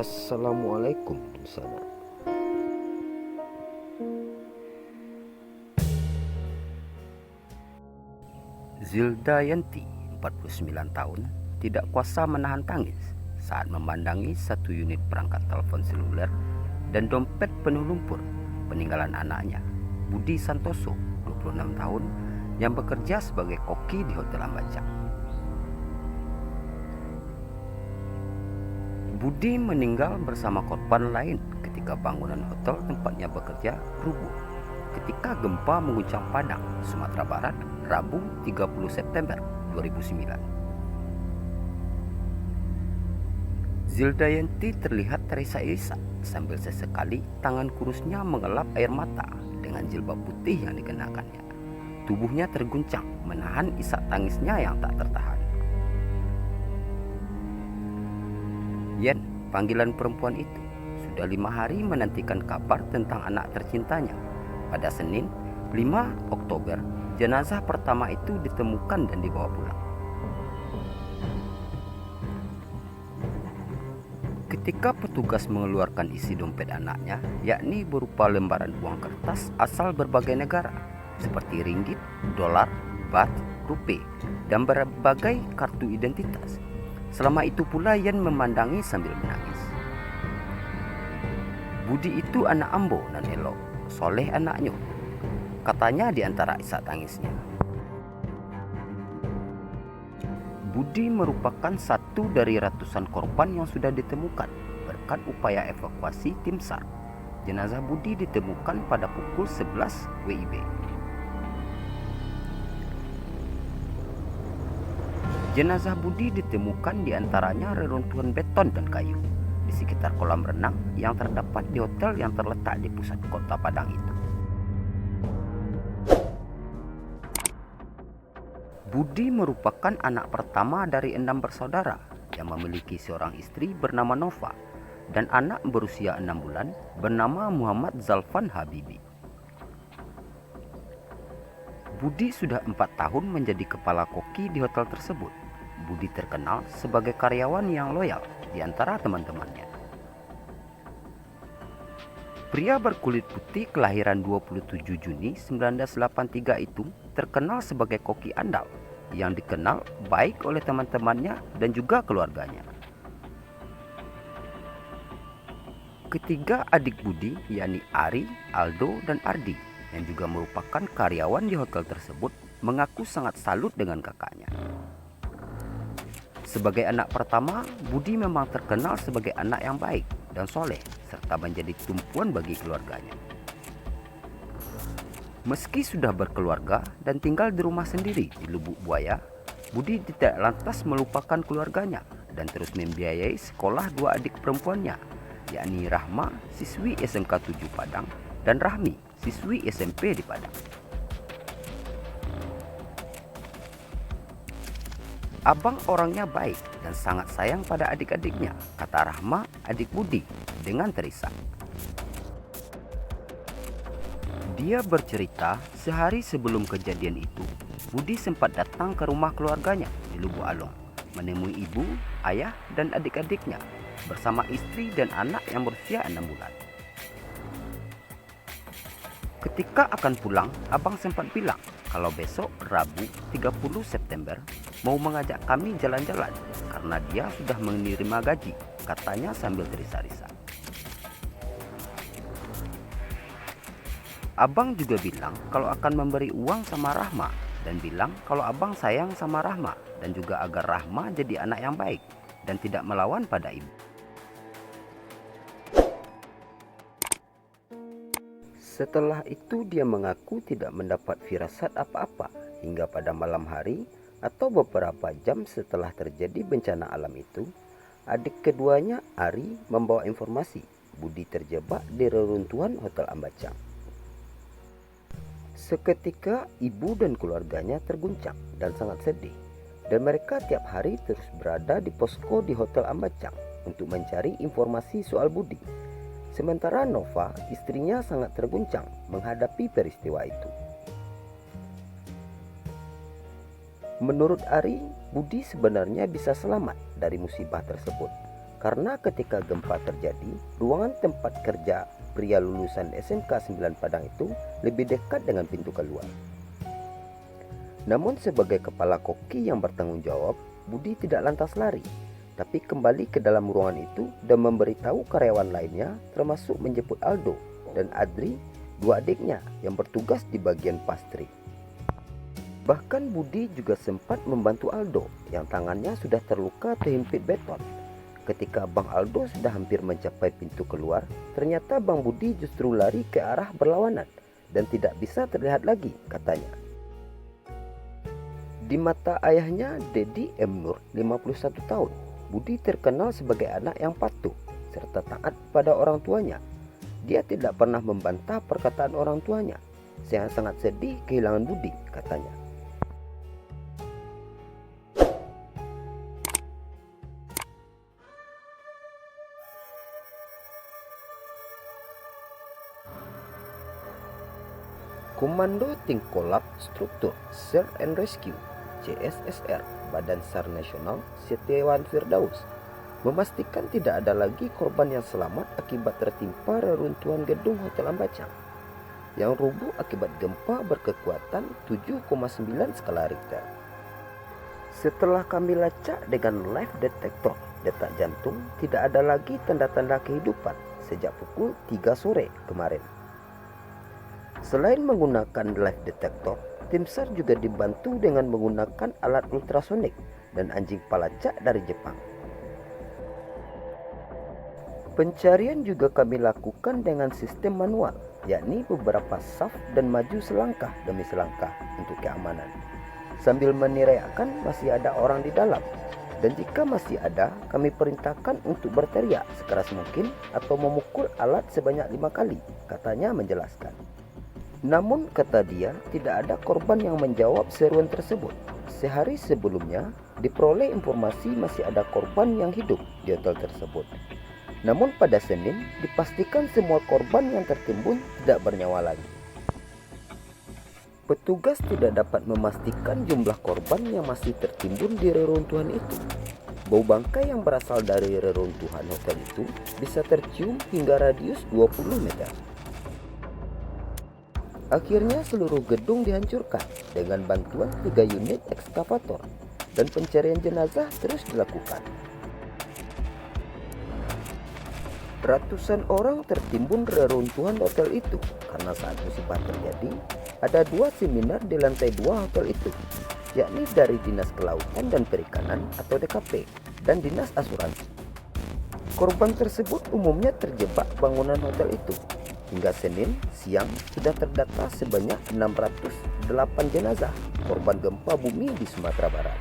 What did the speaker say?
Assalamualaikum di sana. Zildayanti, 49 tahun, tidak kuasa menahan tangis saat memandangi satu unit perangkat telepon seluler dan dompet penuh lumpur peninggalan anaknya, Budi Santoso, 26 tahun, yang bekerja sebagai koki di Hotel Ambacang. Budi meninggal bersama korban lain ketika bangunan hotel tempatnya bekerja rubuh ketika gempa mengguncang Padang, Sumatera Barat, Rabu 30 September 2009. Zildayanti terlihat terisak-isak sambil sesekali tangan kurusnya mengelap air mata dengan jilbab putih yang dikenakannya. Tubuhnya terguncang menahan isak tangisnya yang tak tertahan. Yen, panggilan perempuan itu, sudah 5 hari menantikan kabar tentang anak tercintanya. Pada Senin, 5 Oktober, jenazah pertama itu ditemukan dan dibawa pulang. Ketika petugas mengeluarkan isi dompet anaknya, yakni berupa lembaran uang kertas asal berbagai negara, seperti ringgit, dolar, baht, rupiah, dan berbagai kartu identitas. Selama itu pula Yan memandangi sambil menangis. Budi itu anak ambo dan elok, soleh anaknya, katanya di antara isak tangisnya. Budi merupakan satu dari ratusan korban yang sudah ditemukan berkat upaya evakuasi tim SAR. Jenazah Budi ditemukan pada pukul 11 WIB. Jenazah Budi ditemukan di antaranya reruntuhan beton dan kayu di sekitar kolam renang yang terdapat di hotel yang terletak di pusat kota Padang itu. Budi merupakan anak pertama dari 6 bersaudara yang memiliki seorang istri bernama Nova dan anak berusia 6 bulan bernama Muhammad Zalfan Habibi. Budi sudah 4 tahun menjadi kepala koki di hotel tersebut. Budi terkenal sebagai karyawan yang loyal di antara teman-temannya. Pria berkulit putih kelahiran 27 Juni 1983 itu terkenal sebagai koki andal yang dikenal baik oleh teman-temannya dan juga keluarganya. Ketiga adik Budi, yakni Ari, Aldo, dan Ardi, yang juga merupakan karyawan di hotel tersebut, mengaku sangat salut dengan kakaknya. Sebagai anak pertama, Budi memang terkenal sebagai anak yang baik dan soleh, serta menjadi tumpuan bagi keluarganya. Meski sudah berkeluarga dan tinggal di rumah sendiri di Lubuk Buaya, Budi tidak lantas melupakan keluarganya dan terus membiayai sekolah 2 adik perempuannya, yakni Rahma, siswi SMK 7 Padang, dan Rahmi, siswi SMP di Padang. Abang orangnya baik dan sangat sayang pada adik-adiknya, kata Rahma, adik Budi, dengan terisak. Dia bercerita sehari sebelum kejadian itu, Budi sempat datang ke rumah keluarganya di Lubuk Along, menemui ibu, ayah, dan adik-adiknya bersama istri dan anak yang berusia 6 bulan. Ketika akan pulang, abang sempat bilang kalau besok Rabu 30 September mau mengajak kami jalan-jalan karena dia sudah menerima gaji, katanya sambil terisak-isak. Abang juga bilang kalau akan memberi uang sama Rahma dan bilang kalau abang sayang sama Rahma dan juga agar Rahma jadi anak yang baik dan tidak melawan pada ibu. Setelah itu dia mengaku tidak mendapat firasat apa-apa hingga pada malam hari atau beberapa jam setelah terjadi bencana alam itu, adik keduanya Ari membawa informasi Budi terjebak di reruntuhan Hotel Ambacang. Seketika ibu dan keluarganya terguncang dan sangat sedih, dan mereka tiap hari terus berada di posko di Hotel Ambacang untuk mencari informasi soal Budi. Sementara Nova, istrinya, sangat terguncang menghadapi peristiwa itu. Menurut Ari, Budi sebenarnya bisa selamat dari musibah tersebut karena ketika gempa terjadi, ruangan tempat kerja pria lulusan SMK 9 Padang itu lebih dekat dengan pintu keluar. Namun sebagai kepala koki yang bertanggung jawab, Budi tidak lantas lari, tapi kembali ke dalam ruangan itu dan memberitahu karyawan lainnya, termasuk menjemput Aldo dan Adri, dua adiknya yang bertugas di bagian pastry. Bahkan Budi juga sempat membantu Aldo yang tangannya sudah terluka terhimpit beton. Ketika Bang Aldo sudah hampir mencapai pintu keluar, ternyata Bang Budi justru lari ke arah berlawanan dan tidak bisa terlihat lagi, katanya. Di mata ayahnya, Dedi M. Nur, 51 tahun, Budi terkenal sebagai anak yang patuh serta taat pada orang tuanya. Dia tidak pernah membantah perkataan orang tuanya. Saya sangat sedih kehilangan Budi, katanya. Komando Tingkolap Struktur Search and Rescue CSSR Badan SAR Nasional Setiawan Firdaus memastikan tidak ada lagi korban yang selamat akibat tertimpa reruntuhan gedung Hotel Ambacang yang rubuh akibat gempa berkekuatan 7,9 skala Richter. Setelah kami lacak dengan live detector detak jantung, tidak ada lagi tanda-tanda kehidupan sejak pukul 3 sore kemarin. Selain menggunakan live detector, tim SAR juga dibantu dengan menggunakan alat ultrasonik dan anjing pelacak dari Jepang. Pencarian juga kami lakukan dengan sistem manual, yakni beberapa saf dan maju selangkah demi selangkah untuk keamanan, sambil meneriakkan masih ada orang di dalam. Dan jika masih ada, kami perintahkan untuk berteriak sekeras mungkin atau memukul alat sebanyak 5 kali, katanya menjelaskan. Namun kata dia, tidak ada korban yang menjawab seruan tersebut. Sehari sebelumnya, diperoleh informasi masih ada korban yang hidup di hotel tersebut. Namun pada Senin, dipastikan semua korban yang tertimbun tidak bernyawa lagi. Petugas tidak dapat memastikan jumlah korban yang masih tertimbun di reruntuhan itu. Bau bangkai yang berasal dari reruntuhan hotel itu bisa tercium hingga radius 20 meter. Akhirnya seluruh gedung dihancurkan dengan bantuan 3 unit ekskavator dan pencarian jenazah terus dilakukan. Ratusan orang tertimbun reruntuhan hotel itu karena saat musibah terjadi, ada 2 seminar di lantai 2 hotel itu, yakni dari Dinas Kelautan dan Perikanan atau DKP dan Dinas Asuransi. Korban tersebut umumnya terjebak bangunan hotel itu. Hingga Senin siang sudah terdata sebanyak 608 jenazah korban gempa bumi di Sumatera Barat.